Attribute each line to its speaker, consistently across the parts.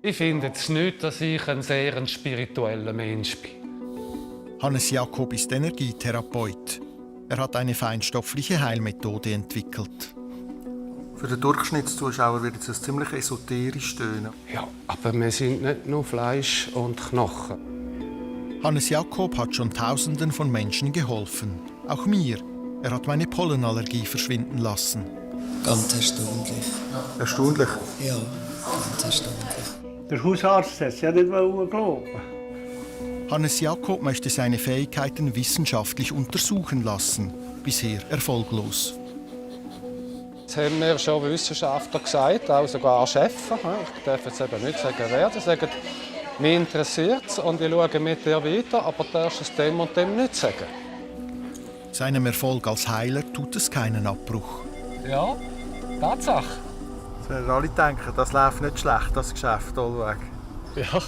Speaker 1: Ich finde jetzt nicht, dass ich ein sehr spiritueller Mensch bin.
Speaker 2: Hannes Jakob ist Energietherapeut. Er hat eine feinstoffliche Heilmethode entwickelt.
Speaker 3: Für den Durchschnittszuschauer wird es ziemlich esoterisch tönen.
Speaker 1: Ja, aber wir sind nicht nur Fleisch und Knochen.
Speaker 2: Hannes Jakob hat schon Tausenden von Menschen geholfen. Auch mir. Er hat meine Pollenallergie verschwinden lassen.
Speaker 4: Ganz erstaunlich.
Speaker 3: Erstaunlich.
Speaker 4: Ja, ganz erstaunlich.
Speaker 5: Der Hausarzt hat es ja nicht glauben.
Speaker 2: Hannes Jakob möchte seine Fähigkeiten wissenschaftlich untersuchen lassen. Bisher erfolglos.
Speaker 1: Das haben mir schon Wissenschaftler gesagt, auch sogar Chefs. Ich darf jetzt eben nicht sagen, wer. Die sagen, mich interessiert es und ich schaue mit dir weiter, aber du darfst es dem und dem nicht sagen.
Speaker 2: Seinem Erfolg als Heiler tut es keinen Abbruch.
Speaker 1: Ja, Tatsache.
Speaker 3: Wenn alle denken, das läuft nicht schlecht, das Geschäft allweg.
Speaker 1: Ja.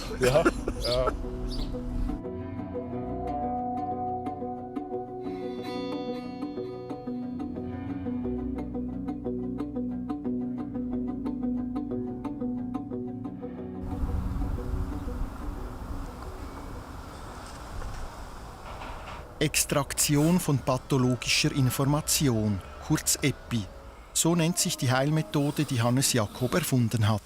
Speaker 2: Extraktion von pathologischer Information, kurz EPI. So nennt sich die Heilmethode, die Hannes Jakob erfunden hat.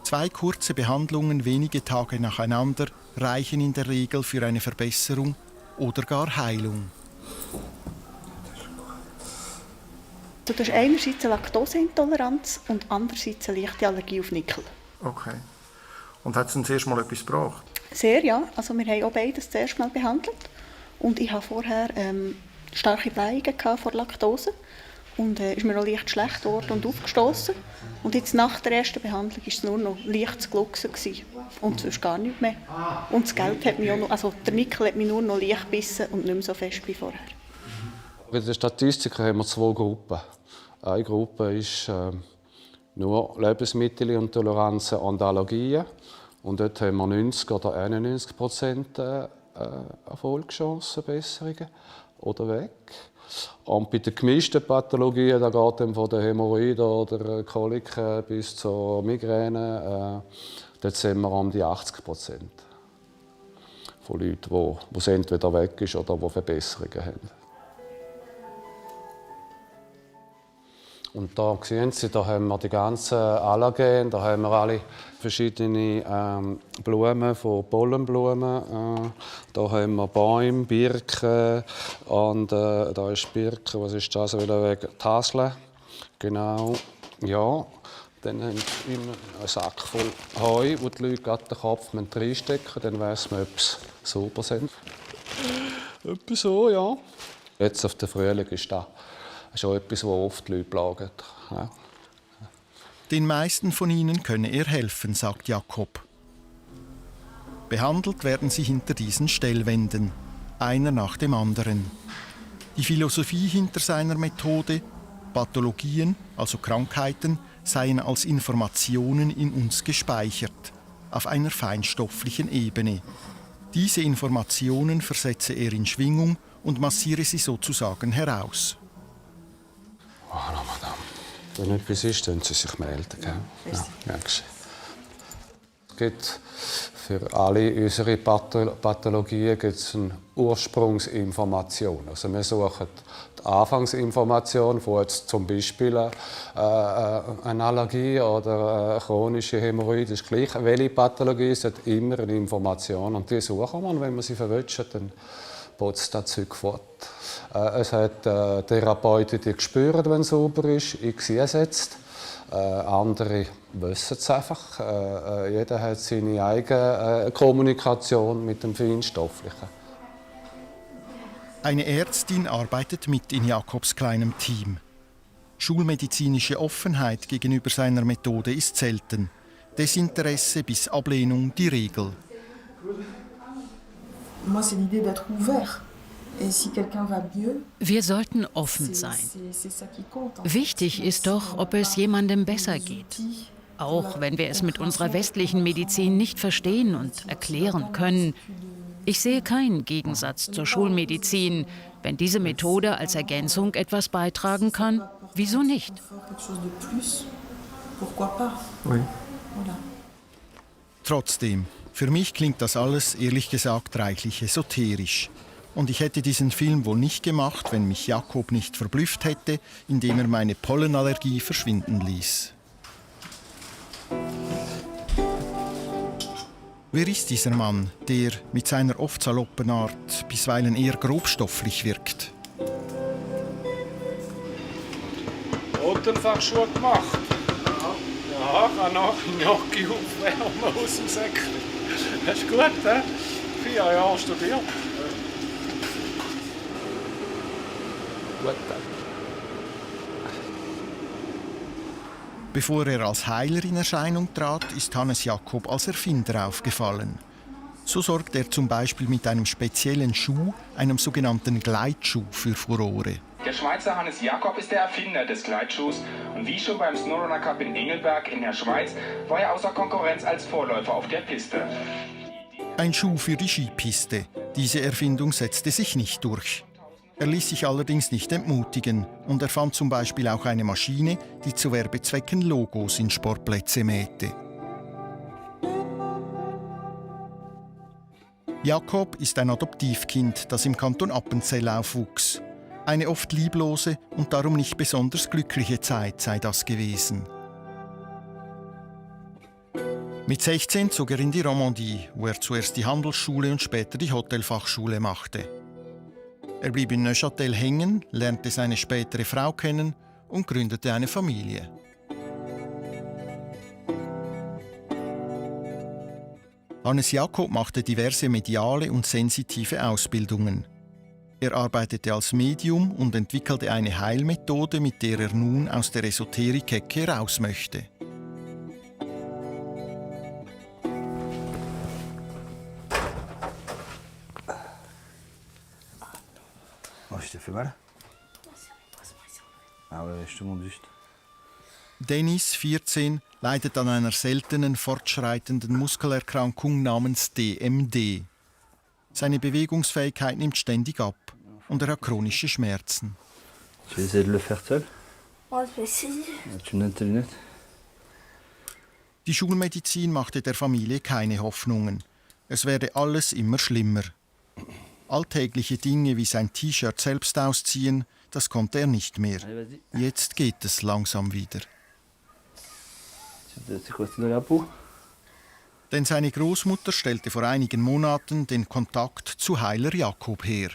Speaker 2: 2 kurze Behandlungen wenige Tage nacheinander reichen in der Regel für eine Verbesserung oder gar Heilung.
Speaker 6: Du hast einerseits eine Laktoseintoleranz und andererseits eine leichte Allergie auf Nickel.
Speaker 3: Okay. Und hat es denn zuerst mal etwas gebracht?
Speaker 6: Sehr, ja. Also wir haben auch beides zuerst mal behandelt. Und ich hatte vorher starke Blähungen vor Laktose. Und ist mir auch leicht schlecht geworden und aufgestoßen. Und jetzt nach der ersten Behandlung war es nur noch leicht zu glucksen. Und sonst gar nichts mehr. Und das Geld hat mich auch noch, also der Nickel hat mich nur noch leicht gebissen und nicht mehr so fest wie vorher.
Speaker 1: Bei den Statistiken haben wir 2 Gruppen. Eine Gruppe ist nur Lebensmittelintoleranzen und Allergien. Und dort haben wir 90 oder 91% Erfolgschancen, Besserungen oder weg. Und bei den gemischten Pathologien, da geht es von den Hämorrhoiden oder Koliken bis zur Migräne, dort sind wir um die 80% von Leuten, wo es entweder weg ist oder die Verbesserungen haben. Und da sehen Sie, da haben wir die ganzen Allergen, da haben wir alle verschiedene Blumen, von Pollenblumen. Da haben wir Bäume, Birken und da ist Birke, was ist das wieder weg? Tasle, genau, ja. Dann haben wir immer einen Sack voll Heu, wo die Leute gerade den Kopf reinstecken müssen, dann weiss man, ob sie sauber sind. Etwa so, ja. Jetzt auf den Frühling ist das schon etwas, das oft die Leute plagt. Ja.
Speaker 2: Den meisten von ihnen könne er helfen, sagt Jakob. Behandelt werden sie hinter diesen Stellwänden, einer nach dem anderen. Die Philosophie hinter seiner Methode: Pathologien, also Krankheiten, seien als Informationen in uns gespeichert, auf einer feinstofflichen Ebene. Diese Informationen versetze er in Schwingung und massiere sie sozusagen heraus.
Speaker 1: Voilà, Madame. Wenn etwas ist, können Sie sich melden. Gell? Ja, danke. Es gibt für alle unsere Pathologien eine Ursprungsinformation. Also wir suchen die Anfangsinformation von jetzt zum Beispiel eine Allergie oder eine chronische Hämorrhoide. Das ist gleich. Welche Pathologie ist, hat immer eine Information. Und die suchen wir. Und wenn wir sie verwünschen, dann putzt das Zeug fort. Es hat Therapeuten, die spüren, wenn es sauber ist, ich ersetzt. Andere wissen es einfach. Jeder hat seine eigene Kommunikation mit dem Feinstofflichen.
Speaker 2: Eine Ärztin arbeitet mit in Jakobs kleinem Team. Schulmedizinische Offenheit gegenüber seiner Methode ist selten. Desinteresse bis Ablehnung die Regel.
Speaker 7: Moi, c'est l'idée d'être ouvert. Et si quelqu'un va mieux,
Speaker 8: Wir sollten offen sein.
Speaker 7: c'est ça qui compte.
Speaker 8: Wichtig ist doch, ob es jemandem besser geht. Auch wenn wir es mit unserer westlichen Medizin nicht verstehen und erklären können. Ich sehe keinen Gegensatz zur Schulmedizin. Wenn diese Methode als Ergänzung etwas beitragen kann, wieso nicht?
Speaker 7: Quelque chose de plus, pourquoi pas?
Speaker 3: Oui.
Speaker 7: Voilà.
Speaker 2: Trotzdem, für mich klingt das alles ehrlich gesagt reichlich esoterisch. Und ich hätte diesen Film wohl nicht gemacht, wenn mich Jakob nicht verblüfft hätte, indem er meine Pollenallergie verschwinden ließ. Wer ist dieser Mann, der mit seiner oft saloppen Art bisweilen eher grobstofflich wirkt?
Speaker 1: Botenfachschuhe gemacht. Ja, ich kann noch Gnocchi aufwärmen aus dem Säckchen. Das ist gut, he? 4 Jahre studiert. Gut.
Speaker 2: Bevor er als Heiler in Erscheinung trat, ist Hannes Jakob als Erfinder aufgefallen. So sorgt er zum Beispiel mit einem speziellen Schuh, einem sogenannten Gleitschuh, für Furore.
Speaker 9: Der Schweizer Hannes Jakob ist der Erfinder des Gleitschuhs und wie schon beim Snowrunner Cup in Engelberg in der Schweiz war er außer Konkurrenz als Vorläufer auf der Piste.
Speaker 2: Ein Schuh für die Skipiste. Diese Erfindung setzte sich nicht durch. Er ließ sich allerdings nicht entmutigen und erfand zum Beispiel auch eine Maschine, die zu Werbezwecken Logos in Sportplätze mähte. Jakob ist ein Adoptivkind, das im Kanton Appenzell aufwuchs. Eine oft lieblose und darum nicht besonders glückliche Zeit sei das gewesen. Mit 16 zog er in die Romandie, wo er zuerst die Handelsschule und später die Hotelfachschule machte. Er blieb in Neuchâtel hängen, lernte seine spätere Frau kennen und gründete eine Familie. Hannes Jakob machte diverse mediale und sensitive Ausbildungen. Er arbeitete als Medium und entwickelte eine Heilmethode, mit der er nun aus der Esoterik-Ecke raus möchte. Dennis, 14, leidet an einer seltenen fortschreitenden Muskelerkrankung namens DMD. Seine Bewegungsfähigkeit nimmt ständig ab und er hat chronische Schmerzen. Die Schulmedizin machte der Familie keine Hoffnungen. Es werde alles immer schlimmer. Alltägliche Dinge wie sein T-Shirt selbst ausziehen, das konnte er nicht mehr. Jetzt geht es langsam wieder. Denn seine Großmutter stellte vor einigen Monaten den Kontakt zu Heiler Jakob her.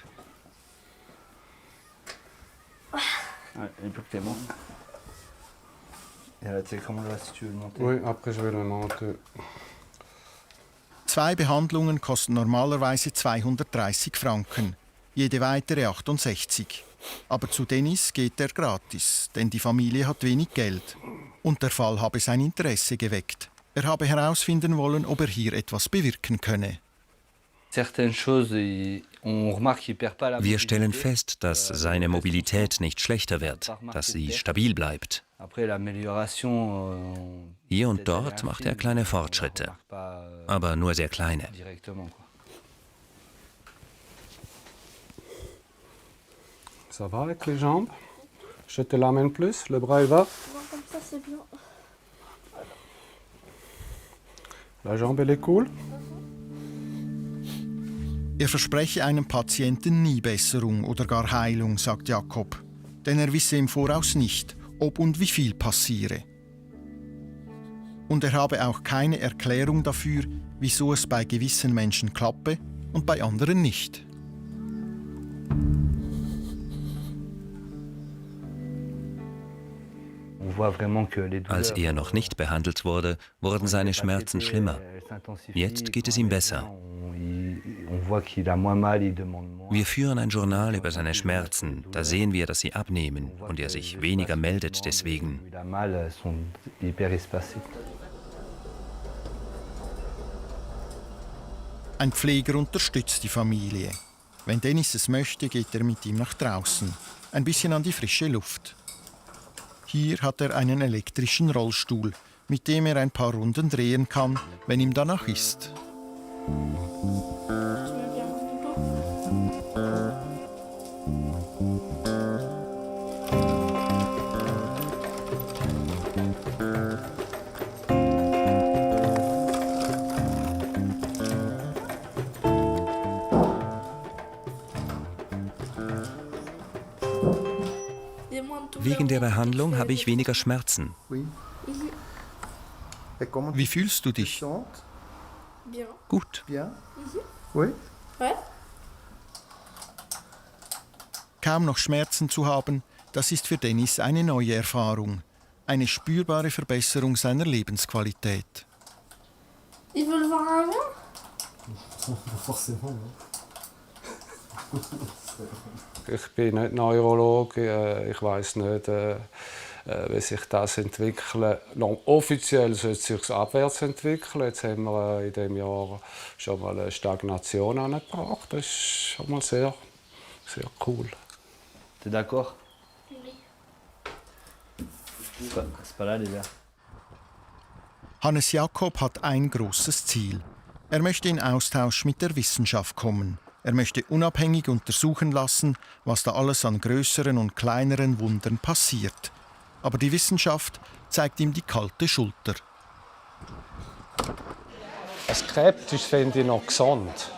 Speaker 1: Oui, après je vais le monter.
Speaker 2: 2 Behandlungen kosten normalerweise 230 Franken, jede weitere 68. Aber zu Dennis geht er gratis, denn die Familie hat wenig Geld. Und der Fall habe sein Interesse geweckt. Er habe herausfinden wollen, ob er hier etwas bewirken könne.
Speaker 10: Wir stellen fest, dass seine Mobilität nicht schlechter wird, dass sie stabil bleibt. Hier und dort macht er kleine Fortschritte, aber nur sehr kleine.
Speaker 1: Ça va avec les jambes? Je te l'amène plus, le bras il va? La jambe elle est cool?
Speaker 2: Er verspreche einem Patienten nie Besserung oder gar Heilung, sagt Jakob. Denn er wisse im Voraus nicht, ob und wie viel passiere. Und er habe auch keine Erklärung dafür, wieso es bei gewissen Menschen klappe und bei anderen nicht.
Speaker 10: Als er noch nicht behandelt wurde, wurden seine Schmerzen schlimmer. Jetzt geht es ihm besser. Wir führen ein Journal über seine Schmerzen. Da sehen wir, dass sie abnehmen und er sich weniger meldet deswegen.
Speaker 2: Ein Pfleger unterstützt die Familie. Wenn Dennis es möchte, geht er mit ihm nach draußen. Ein bisschen an die frische Luft. Hier hat er einen elektrischen Rollstuhl, mit dem er ein paar Runden drehen kann, wenn ihm danach ist.
Speaker 10: Wegen der Behandlung habe ich weniger Schmerzen.
Speaker 2: Wie fühlst du dich?
Speaker 10: Gut.
Speaker 2: Kaum noch Schmerzen zu haben, das ist für Dennis eine neue Erfahrung. Eine spürbare Verbesserung seiner Lebensqualität.
Speaker 7: Ils veulent voir avant?
Speaker 1: Ich bin nicht Neurologe, ich weiß nicht, wie sich das entwickelt. Offiziell soll es sich abwärts entwickeln. Jetzt haben wir in diesem Jahr schon mal eine Stagnation angebracht. Das ist schon mal sehr, sehr cool.
Speaker 11: T'es d'accord? C'est pas là déjà.
Speaker 2: Hannes Jakob hat ein großes Ziel. Er möchte in Austausch mit der Wissenschaft kommen. Er möchte unabhängig untersuchen lassen, was da alles an größeren und kleineren Wundern passiert. Aber die Wissenschaft zeigt ihm die kalte Schulter.
Speaker 1: Das Krebs ist, finde ich, noch gesund,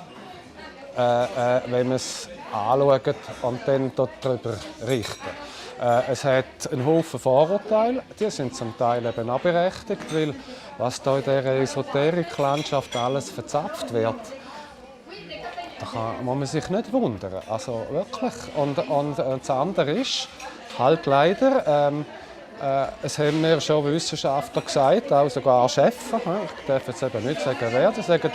Speaker 1: wenn man es anschaut und dann darüber richten. Es hat einen Haufen Vorurteile, die sind zum Teil eben auch berechtigt, weil was da in dieser Esoterik-Landschaft alles verzapft wird, da muss man sich nicht wundern. Also wirklich. Und das andere ist, halt leider, es haben mir schon Wissenschaftler gesagt, auch sogar Chefs, ich darf jetzt eben nicht sagen, wer, die sagen,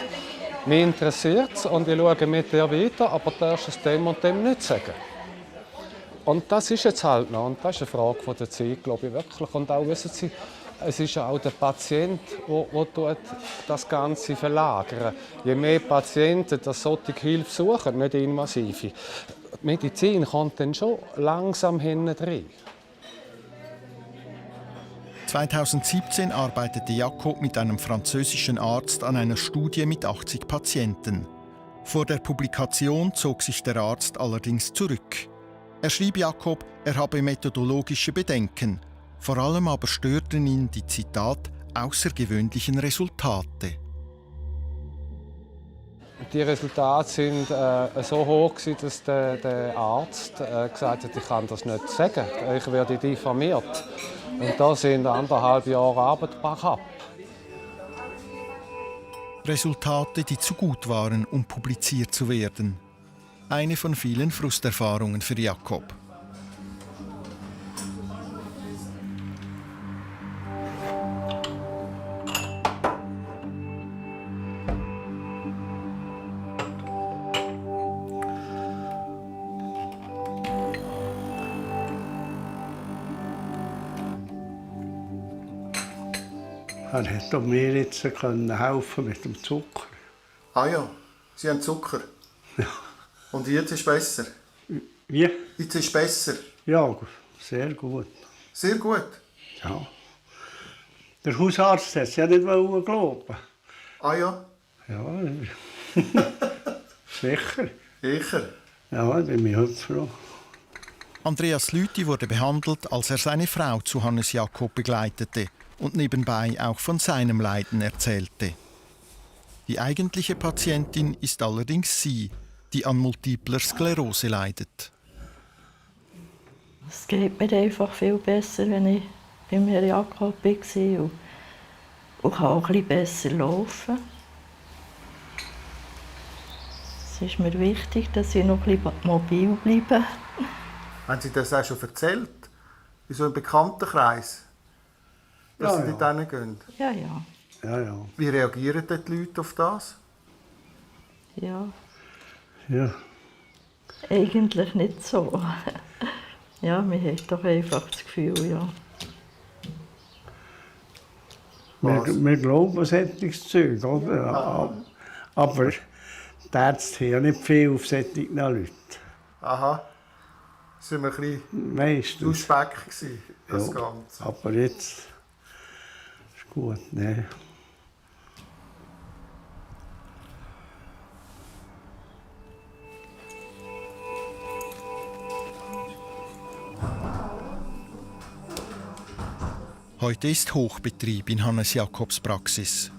Speaker 1: mich interessiert es und ich schaue mit dir weiter, aber du darfst es dem und dem nicht sagen. Und das ist jetzt halt noch, und das ist eine Frage von der Zeit, glaube ich, wirklich. Und auch, wissen Sie, es ist ja auch der Patient, der das Ganze verlagert. Je mehr Patienten das solche Hilfe suchen, nicht invasive, die Medizin kommt dann schon langsam hinten rein.
Speaker 2: 2017 arbeitete Jakob mit einem französischen Arzt an einer Studie mit 80 Patienten. Vor der Publikation zog sich der Arzt allerdings zurück. Er schrieb Jakob, er habe methodologische Bedenken. Vor allem aber störten ihn die, Zitat, außergewöhnlichen Resultate.
Speaker 1: Die Resultate sind so hoch, dass der Arzt gesagt hat, ich kann das nicht sagen, ich werde diffamiert. Und da sind 1,5 Jahre Arbeit ab.
Speaker 2: Resultate, die zu gut waren, um publiziert zu werden. Eine von vielen Frusterfahrungen für Jakob.
Speaker 5: Er hätte mir jetzt helfen mit dem Zucker.
Speaker 3: Ah ja, Sie haben Zucker.
Speaker 5: Ja.
Speaker 3: Und jetzt ist es besser?
Speaker 5: Wie?
Speaker 3: Jetzt ist es besser?
Speaker 5: Ja, sehr gut.
Speaker 3: Sehr gut?
Speaker 5: Ja. Der Hausarzt hat es ja nicht glauben.
Speaker 3: Ah ja?
Speaker 5: Ja, sicher.
Speaker 3: Sicher?
Speaker 5: Ja, ich bin mir heute froh.
Speaker 2: Andreas Lüthi wurde behandelt, als er seine Frau zu Hannes Jakob begleitete und nebenbei auch von seinem Leiden erzählte. Die eigentliche Patientin ist allerdings sie, die an multipler Sklerose leidet.
Speaker 12: Es geht mir einfach viel besser, wenn ich beim Herrn Jakob war und kann auch ein bisschen besser laufen. Es ist mir wichtig, dass ich noch ein bisschen mobil bleibe.
Speaker 3: Haben Sie das auch schon erzählt? In so einem Bekanntenkreis? Dass
Speaker 5: Ja,
Speaker 3: Sie dort hingehen?
Speaker 12: Ja, ja.
Speaker 5: Ja, ja.
Speaker 3: Wie reagieren denn die Leute auf das?
Speaker 12: Ja.
Speaker 5: Ja.
Speaker 12: Eigentlich nicht so. Ja, man hat doch einfach das Gefühl, ja.
Speaker 5: Wir glauben an solches Zeug, oder? Aber die Ärzte haben ja nicht viel auf solche Leute.
Speaker 3: Aha. Das war ein bisschen zu Speck, das Ganze.
Speaker 5: Aber jetzt ist gut, ne?
Speaker 2: Heute ist Hochbetrieb in Hannes Jakobs Praxis.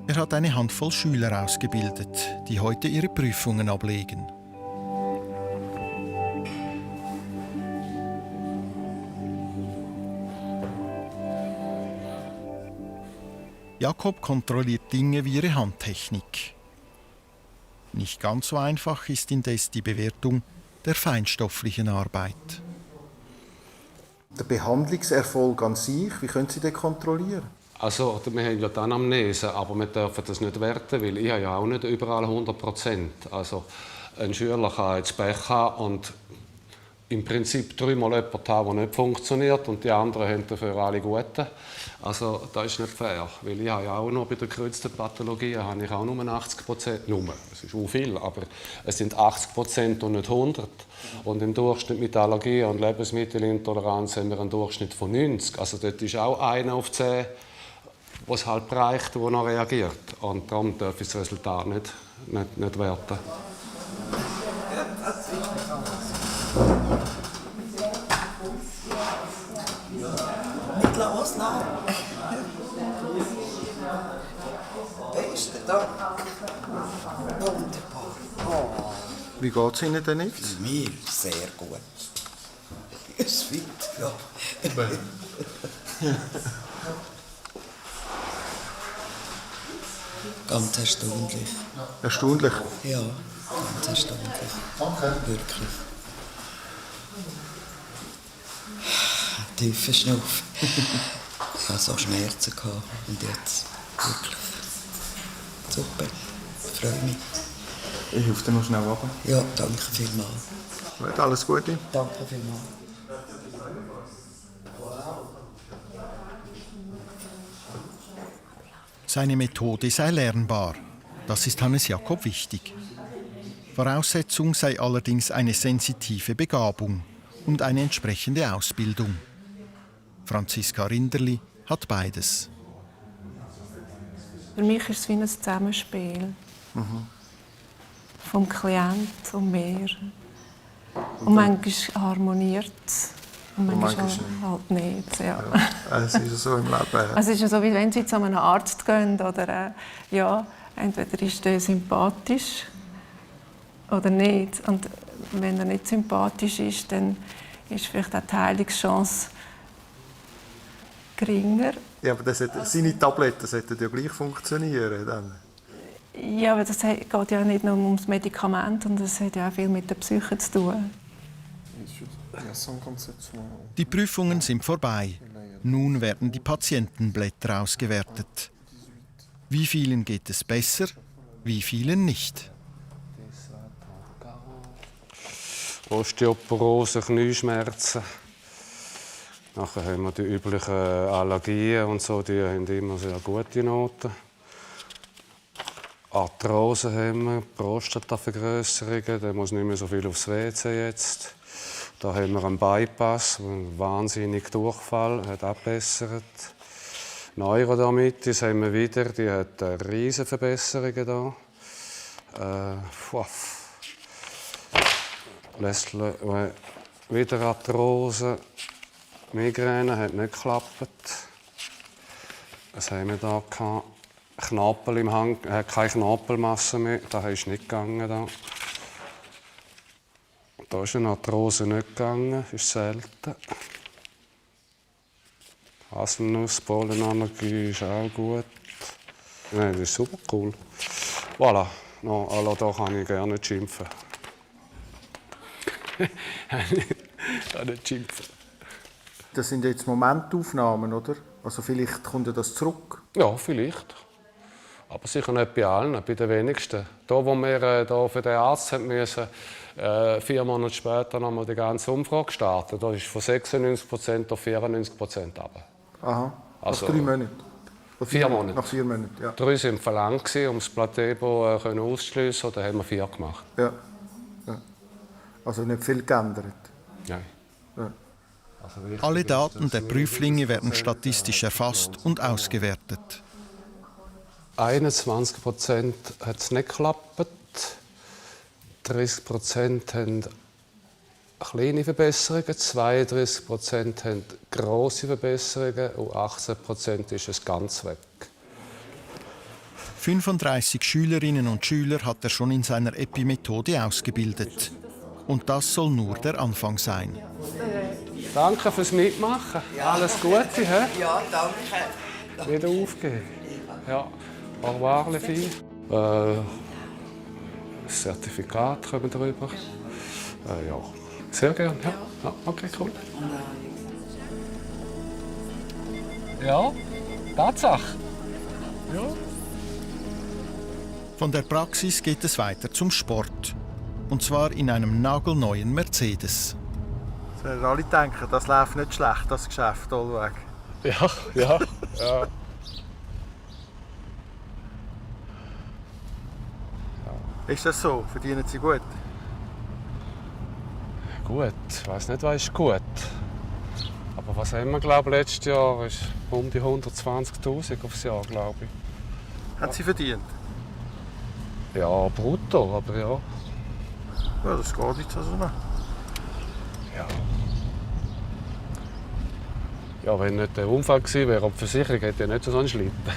Speaker 2: Er hat hat eine Handvoll Schüler ausgebildet, die heute ihre Prüfungen ablegen. Jakob kontrolliert Dinge wie ihre Handtechnik. Nicht ganz so einfach ist indes die Bewertung der feinstofflichen Arbeit.
Speaker 3: Der Behandlungserfolg an sich, wie können Sie den kontrollieren?
Speaker 1: Also, wir haben ja die Anamnese, aber wir dürfen das nicht werten, weil ich habe ja auch nicht überall 100%. Also, ein Schüler kann jetzt Pech haben und im Prinzip 3-mal jemanden haben, der nicht funktioniert und die anderen haben dafür alle gute. Also das ist nicht fair, weil ich habe ja auch noch bei der gekreuzten Pathologie habe ich auch nur 80%, es ist auch viel, aber es sind 80% und nicht 100. Und im Durchschnitt mit Allergie und Lebensmittelintoleranz haben wir einen Durchschnitt von 90. Also dort ist auch 1 auf 10, was halt reicht, der noch reagiert. Und darum darf ich das Resultat nicht werten.
Speaker 13: Nicht loslassen. Beste da. Wunderbar. Oh.
Speaker 3: Wie geht es Ihnen denn jetzt?
Speaker 13: Mir sehr gut. Es fit, ja.
Speaker 4: Ganz erstaunlich.
Speaker 3: Erstaunlich?
Speaker 4: Ja, ganz erstaunlich.
Speaker 3: Okay.
Speaker 4: Wirklich. Tiefer Schnuff. Ich hatte so Schmerzen und jetzt wirklich super. Ich freue mich.
Speaker 3: Ich helfe dir noch schnell runter.
Speaker 4: Ja, danke vielmals.
Speaker 3: Wird alles Gute?
Speaker 4: Danke vielmals.
Speaker 2: Seine Methode sei lernbar. Das ist Hannes Jakob wichtig. Voraussetzung sei allerdings eine sensitive Begabung und eine entsprechende Ausbildung. Franziska Rinderli hat beides.
Speaker 14: Für mich ist es wie ein Zusammenspiel. Vom Klient und mir. Und manchmal harmoniert es. Und manchmal halt nicht. Ja.
Speaker 3: Es ist so im Leben.
Speaker 14: Also es ist so, wie wenn Sie zu einem Arzt gehen. Oder, ja, entweder ist er sympathisch oder nicht. Und wenn er nicht sympathisch ist, dann ist vielleicht auch die Heilungschance geringer.
Speaker 3: Ja, aber seine Tabletten sollten ja gleich funktionieren. Dann.
Speaker 14: Ja, aber das geht ja nicht nur ums Medikament, und das hat ja auch viel mit der Psyche zu tun.
Speaker 2: Die Prüfungen sind vorbei. Nun werden die Patientenblätter ausgewertet. Wie vielen geht es besser, wie vielen nicht?
Speaker 1: Osteoporose, Knieschmerzen. Nachher haben wir die üblichen Allergien und so, die haben immer sehr gute Noten. Arthrose haben wir, Prostatavergrösserungen, der muss nicht mehr so viel aufs WC jetzt. Da haben wir einen Bypass, einen wahnsinnigen Durchfall, hat abbessert. Neurodermitis haben wir wieder, die hat riesige Verbesserungen da. Wieder Arthrose, Migräne hat nicht geklappt. Was haben wir da gehabt? Knorpel im Hang, hat keine Knorpelmasse mehr, das ist nicht gegangen. Da ist eine Arthrose nicht gegangen, ist selten. Haselnusspollenallergie ist auch gut. Nein, das ist super cool. Voilà, no, also da kann ich gerne schimpfen. kann nicht schimpfen.
Speaker 3: Das sind jetzt Momentaufnahmen, oder? Also vielleicht kommt ja das zurück?
Speaker 1: Ja, vielleicht. Aber sicher nicht bei allen, bei den wenigsten. Da, wo wir da für den Arzt haben müssen, 4 Monate später noch mal die ganze Umfrage starten. Da ist von 96% auf 94% runter.
Speaker 3: Aha,
Speaker 1: also
Speaker 3: nach 3 Monaten?
Speaker 1: 4 Monate.
Speaker 3: Nach 4 Monaten, ja.
Speaker 1: 3 waren verlangt, um das Placebo auszuschliessen. Da haben wir 4 gemacht.
Speaker 3: Ja. Ja. Also nicht viel geändert?
Speaker 1: Nein.
Speaker 3: Ja.
Speaker 2: Alle Daten der Prüflinge werden statistisch erfasst und ausgewertet.
Speaker 1: 21% hat es nicht geklappt. 30% haben kleine Verbesserungen, 32% haben grosse Verbesserungen und 18% ist es ganz weg.
Speaker 2: 35 Schülerinnen und Schüler hat er schon in seiner EPI-Methode ausgebildet. Und das soll nur der Anfang sein.
Speaker 1: Danke fürs Mitmachen. Alles Gute, hä?
Speaker 13: Ja, danke.
Speaker 1: Wieder aufgeben. Ja, au revoir, les filles. Das Zertifikat kommen drüber. Ja, sehr gerne. Ja, okay, cool. Ja, Tatsache. Ja.
Speaker 2: Von der Praxis geht es weiter zum Sport. Und zwar in einem nagelneuen Mercedes.
Speaker 3: Sollen alle denken, das läuft nicht schlecht, das Geschäft allweg.
Speaker 1: Ja.
Speaker 3: Ist das so? Verdienen Sie gut?
Speaker 1: Gut, ich weiss nicht, was ist gut. Aber was haben wir, glaube ich, letztes Jahr ist um die 120'000 aufs Jahr, glaube ich.
Speaker 3: Haben Sie verdient?
Speaker 1: Ja, brutto, aber ja.
Speaker 3: Ja, das geht nicht so nah.
Speaker 1: Ja. Ja, wenn nicht der Unfall gewesen wäre, aber die Versicherung hätte ja nicht so einen Schlitten.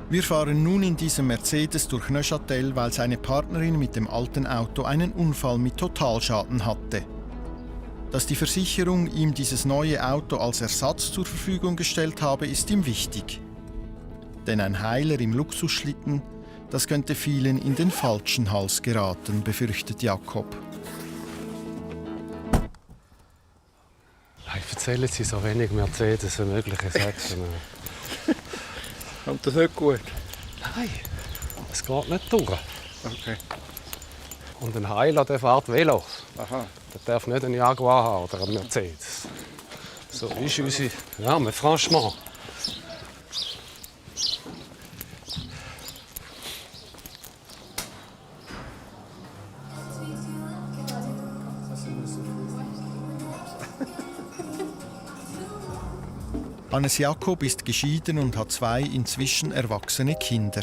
Speaker 2: Wir fahren nun in diesem Mercedes durch Neuchâtel, weil seine Partnerin mit dem alten Auto einen Unfall mit Totalschaden hatte. Dass die Versicherung ihm dieses neue Auto als Ersatz zur Verfügung gestellt habe, ist ihm wichtig. Denn ein Heiler im Luxusschlitten, das könnte vielen in den falschen Hals geraten, befürchtet Jakob.
Speaker 1: Ich erzähle Sie so wenig Mercedes wie möglich, ich sag's Ihnen.
Speaker 3: Kommt das nicht gut?
Speaker 1: Nein, es geht nicht durch.
Speaker 3: Okay.
Speaker 1: Und ein Heiler, der fährt Velo.
Speaker 3: Aha.
Speaker 1: Der darf nicht einen Jaguar haben oder einen Mercedes. So ist unsere... Ja, mais franchement.
Speaker 2: Hannes Jakob ist geschieden und hat 2 inzwischen erwachsene Kinder.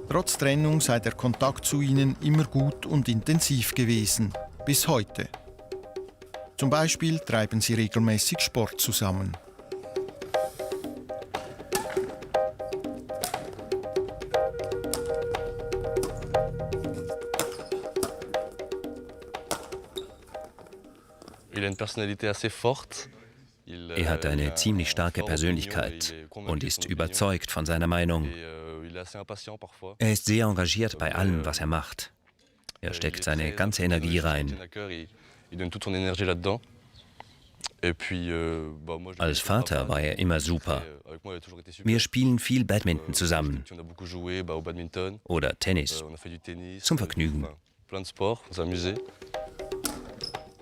Speaker 2: Trotz Trennung sei der Kontakt zu ihnen immer gut und intensiv gewesen, bis heute. Zum Beispiel treiben sie regelmäßig Sport zusammen.
Speaker 10: Er hat eine ziemlich starke Persönlichkeit und ist überzeugt von seiner Meinung. Er ist sehr engagiert bei allem, was er macht. Er steckt seine ganze Energie rein. Als Vater war er immer super. Wir spielen viel Badminton zusammen oder Tennis, zum Vergnügen.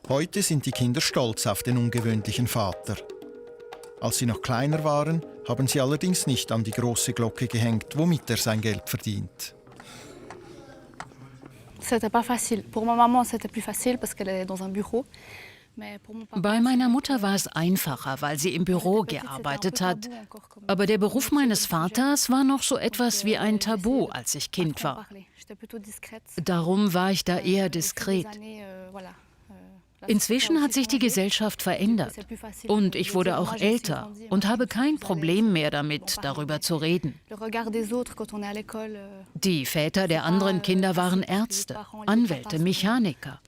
Speaker 2: Heute sind die Kinder stolz auf den ungewöhnlichen Vater. Als sie noch kleiner waren, haben sie allerdings nicht an die große Glocke gehängt, womit er sein Geld verdient.
Speaker 8: Bei meiner Mutter war es einfacher, weil sie im Büro gearbeitet hat. Aber der Beruf meines Vaters war noch so etwas wie ein Tabu, als ich Kind war. Darum war ich da eher diskret. Inzwischen hat sich die Gesellschaft verändert und ich wurde auch älter und habe kein Problem mehr damit, darüber zu reden. Die Väter der anderen Kinder waren Ärzte, Anwälte, Mechaniker.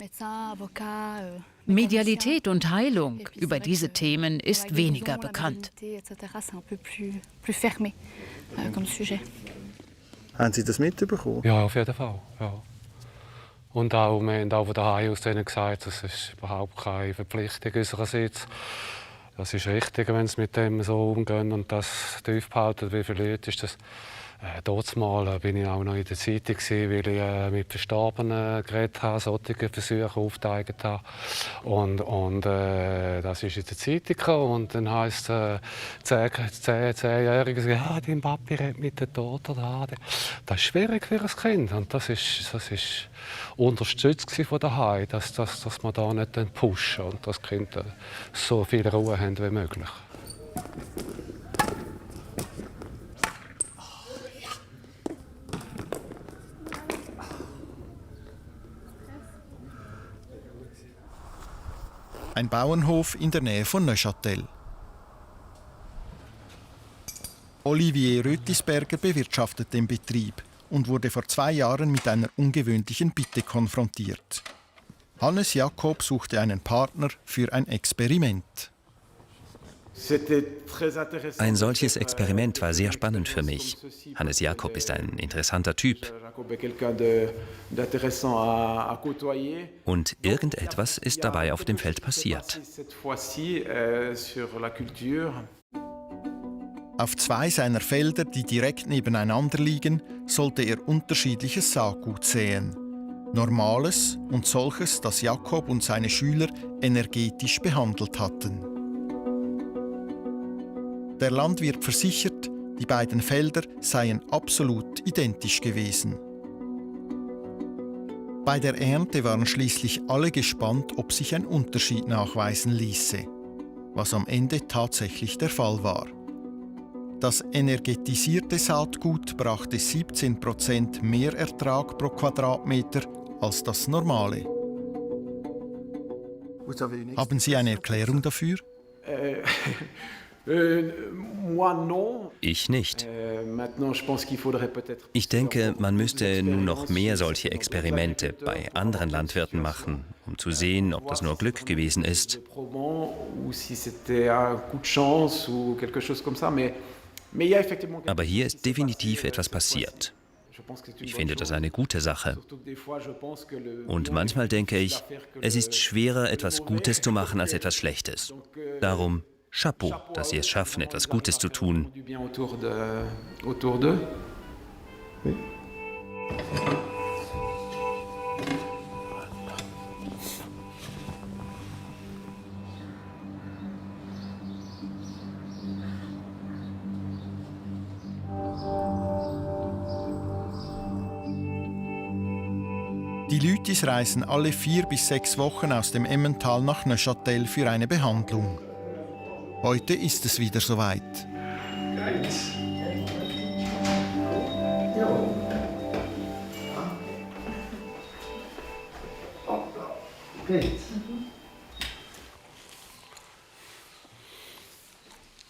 Speaker 8: Medialität und Heilung, über diese Themen ist weniger bekannt.
Speaker 3: Haben Sie das mitbekommen?
Speaker 1: Ja, auf jeden Fall. Ja. Und auch, wir haben auch von daheim aus denen gesagt, das ist überhaupt keine Verpflichtung unsererseits. Das ist richtig, wenn sie mit dem so umgehen und das tief behalten. Wie viele Leute ist das? Damals bin ich auch noch in der Zeitung, weil ich mit Verstorbenen geredet habe, solche Versuche aufgezeigt habe. Und das ist in der Zeitung gekommen. Und dann heisst es, 10-Jährige, ja, dein Papi redet mit den Toten. Das ist schwierig für ein Kind. Und das ist unterstützt von daheim, dass man da nicht pushen und dass die Kinder so viel Ruhe haben wie möglich.
Speaker 2: Ein Bauernhof in der Nähe von Neuchâtel. Olivier Rötisberger bewirtschaftet den Betrieb und wurde vor 2 Jahren mit einer ungewöhnlichen Bitte konfrontiert. Hannes Jakob suchte einen Partner für ein Experiment.
Speaker 10: Ein solches Experiment war sehr spannend für mich. Hannes Jakob ist ein interessanter Typ. Und irgendetwas ist dabei auf dem Feld passiert.
Speaker 2: Auf 2 seiner Felder, die direkt nebeneinander liegen, sollte er unterschiedliches Saatgut säen. Normales und solches, das Jakob und seine Schüler energetisch behandelt hatten. Der Landwirt versichert, die beiden Felder seien absolut identisch gewesen. Bei der Ernte waren schließlich alle gespannt, ob sich ein Unterschied nachweisen ließe, was am Ende tatsächlich der Fall war. Das energetisierte Saatgut brachte 17% mehr Ertrag pro Quadratmeter als das normale. Haben Sie eine Erklärung dafür?
Speaker 10: Ich nicht. Ich denke, man müsste nun noch mehr solche Experimente bei anderen Landwirten machen, um zu sehen, ob das nur Glück gewesen ist. Aber hier ist definitiv etwas passiert. Ich finde das eine gute Sache. Und manchmal denke ich, es ist schwerer, etwas Gutes zu machen als etwas Schlechtes. Darum Chapeau, dass Sie es schaffen, etwas Gutes zu tun.
Speaker 2: Die Lütis reisen alle 4 bis 6 Wochen aus dem Emmental nach Neuchâtel für eine Behandlung. Heute ist es wieder soweit.
Speaker 1: Wie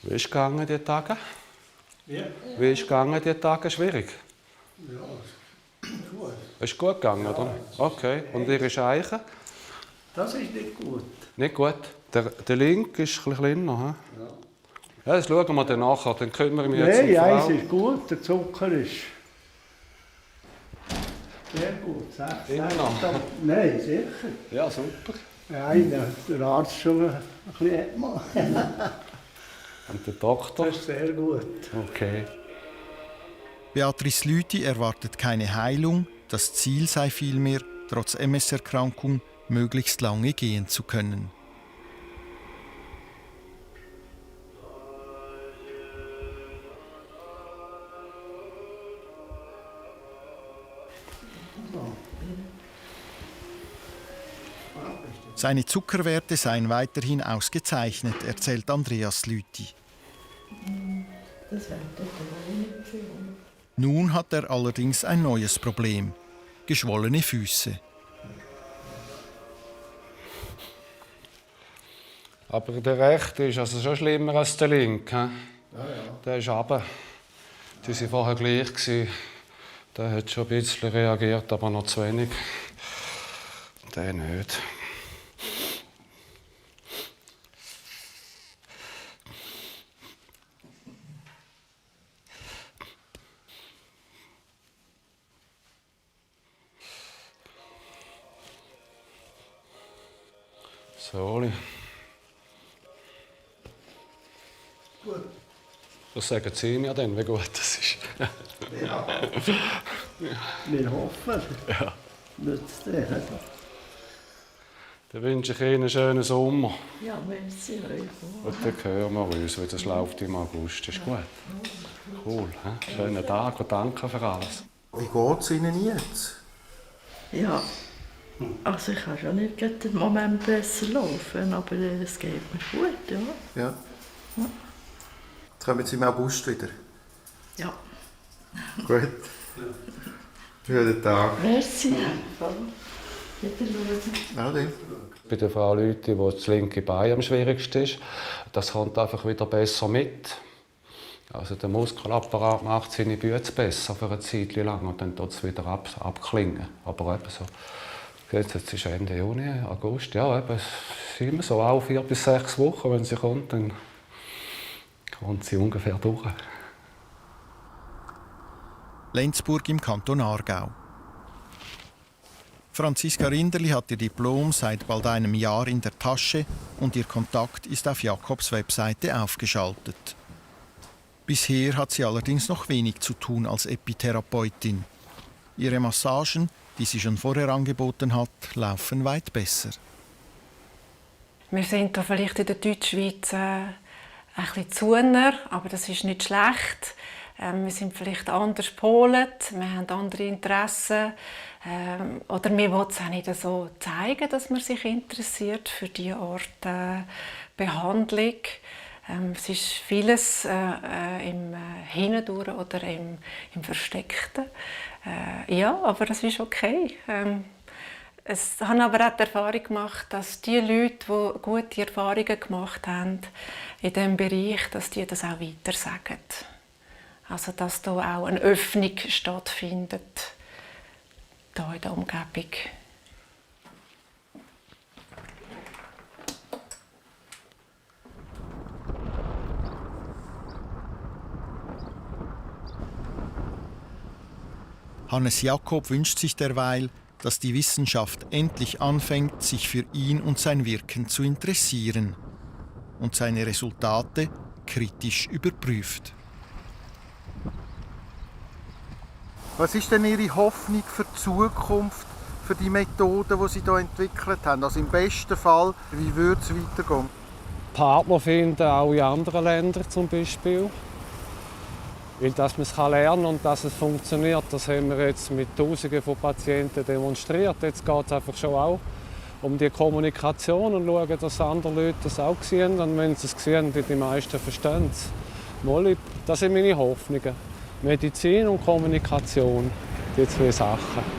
Speaker 1: ist es gegangen, die Tage?
Speaker 5: Ja.
Speaker 1: Wie ist es gegangen, die Tage? Schwierig?
Speaker 5: Ja, gut.
Speaker 1: Ist gut gegangen, oder? Okay. Und Ihre Scheiche?
Speaker 5: Das ist nicht gut.
Speaker 1: Nicht gut? Der Link ist ein bisschen kleiner. He? Ja, das schauen wir dann nachher. Dann kümmere ich mich jetzt um die Frau.
Speaker 5: Nein, eins ist gut, der Zucker ist sehr gut.
Speaker 1: Immer noch?
Speaker 5: Nein, sicher.
Speaker 1: Ja, super.
Speaker 5: Nein, der Arzt schon ein bisschen mal.
Speaker 1: Und der Doktor?
Speaker 5: Das ist sehr gut.
Speaker 1: Okay.
Speaker 2: Beatrice Lüthi erwartet keine Heilung. Das Ziel sei vielmehr, trotz MS-Erkrankung möglichst lange gehen zu können. Seine Zuckerwerte seien weiterhin ausgezeichnet, erzählt Andreas Lüthi. Nun hat er allerdings ein neues Problem: geschwollene Füße.
Speaker 1: Aber der rechte ist also schon schlimmer als der linke. Ja, ja. Der ist runter. Die waren vorher gleich. Der hat schon ein bisschen reagiert, aber noch zu wenig. Der nicht. So.
Speaker 5: Gut.
Speaker 1: Das sagen Sie mir dann, wie gut das ist.
Speaker 5: Ja. Wir hoffen.
Speaker 1: Ja.
Speaker 5: Nützt der.
Speaker 1: Dann wünsche ich Ihnen einen schönen Sommer.
Speaker 12: Ja, merci euch.
Speaker 1: Und dann hören wir uns, wie das läuft im August. Ist gut. Cool. He? Schönen Tag und danke für alles.
Speaker 3: Wie geht es Ihnen jetzt?
Speaker 12: Ja, also ich kann schon nicht im Moment besser laufen, aber es geht mir gut, ja.
Speaker 3: Ja. Jetzt kommen Sie im August wieder?
Speaker 12: Ja.
Speaker 3: Gut. Schönen Tag.
Speaker 12: Merci. Wiedersehen.
Speaker 1: Bei der Frau Lüthi, wo das linke Bein am schwierigsten ist, das kommt einfach wieder besser mit. Also der Muskelapparat macht seine Büte besser für eine Zeit lang und dann tut es wieder abklingen. Aber eben so, jetzt ist Ende Juni, August, ja, eben, es ist immer so, auch 4 bis 6 Wochen, wenn sie kommt, dann kommt sie ungefähr durch.
Speaker 2: Lenzburg im Kanton Aargau. Franziska Rinderli hat ihr Diplom seit bald einem Jahr in der Tasche und ihr Kontakt ist auf Jakobs Webseite aufgeschaltet. Bisher hat sie allerdings noch wenig zu tun als Epitherapeutin. Ihre Massagen, die sie schon vorher angeboten hat, laufen weit besser.
Speaker 14: Wir sind da vielleicht in der Deutschschweiz ein bisschen zuner, aber das ist nicht schlecht. Wir sind vielleicht anders gepolt, wir haben andere Interessen. Oder wir wollen es auch nicht so zeigen, dass man sich interessiert für diese Art Behandlung. Es ist vieles im Hindurch oder im Versteckten. Ja, aber es ist okay. Ich habe aber auch die Erfahrung gemacht, dass die Leute, die gute Erfahrungen gemacht haben in diesem Bereich, dass die das auch weitersagen. Also dass da auch eine Öffnung stattfindet hier in der Umgebung.
Speaker 2: Hannes Jakob wünscht sich derweil, dass die Wissenschaft endlich anfängt, sich für ihn und sein Wirken zu interessieren und seine Resultate kritisch überprüft.
Speaker 3: Was ist denn Ihre Hoffnung für die Zukunft, für die Methoden, die Sie hier entwickelt haben? Also im besten Fall, wie würde es weitergehen?
Speaker 1: Partner finden, auch in anderen Ländern zum Beispiel. Weil dass man es lernen kann und dass es funktioniert, das haben wir jetzt mit Tausenden von Patienten demonstriert. Jetzt geht es einfach schon auch um die Kommunikation und schauen, dass andere Leute das auch sehen. Und wenn sie es sehen, die meisten verstehen es. Das sind meine Hoffnungen. Medizin und Kommunikation, die 2 Sachen.